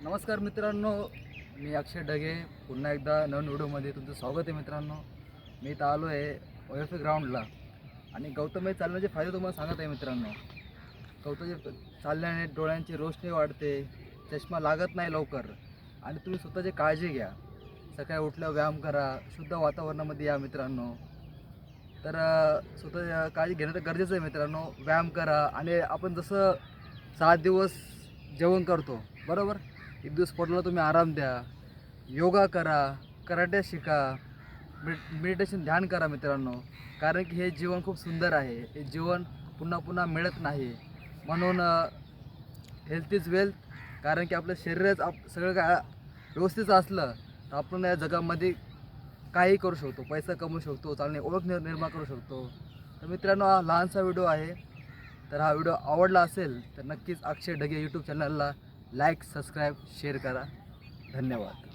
नमस्कार मित्रांनो, मी अक्षय ढगे पुन्हा एकदा नवीन व्हिडिओमध्ये तुमचं स्वागत आहे. मित्रांनो, मी इथं आलो आहे OFA ग्राउंडला आणि गौतमी चालण्याचे फायदे तुम्हाला सांगत आहे. मित्रांनो, गौतमी चालल्याने डोळ्यांची रोशनी वाढते, चष्मा लागत नाही लवकर आणि तुम्ही स्वतःची काळजी घ्या. सकाळी उठल्यावर व्यायाम करा, शुद्ध वातावरणामध्ये या मित्रांनो. तर स्वतः काळजी घेणं तर गरजेचं आहे मित्रांनो. व्यायाम करा आणि आपण जसं 7 दिवस जेवण करतो बरोबर, एक दिवस पोटाला तुम्ही आराम द्या, योगा करा, कराटे शिका, मेडिटेशन ध्यान करा मित्रांनो. कारण की हे जीवन खूप सुंदर आहे, हे जीवन पुन्हा पुन्हा मिळत नाही. म्हणून हेल्थ इज वेल्थ. कारण की आपलं शरीरच सगळं काय व्यवस्थित असलं तर आपण या जगामध्ये काही करू शकतो, पैसा कमवू शकतो, चांगली ओळख निर्माण करू शकतो. तर मित्रांनो, हा लहानसा व्हिडिओ आहे. तर हा व्हिडिओ आवडला असेल तर नक्कीच अक्षय ढगे यूट्यूब चॅनलला लाईक, सबस्क्राईब, शेअर करा. धन्यवाद.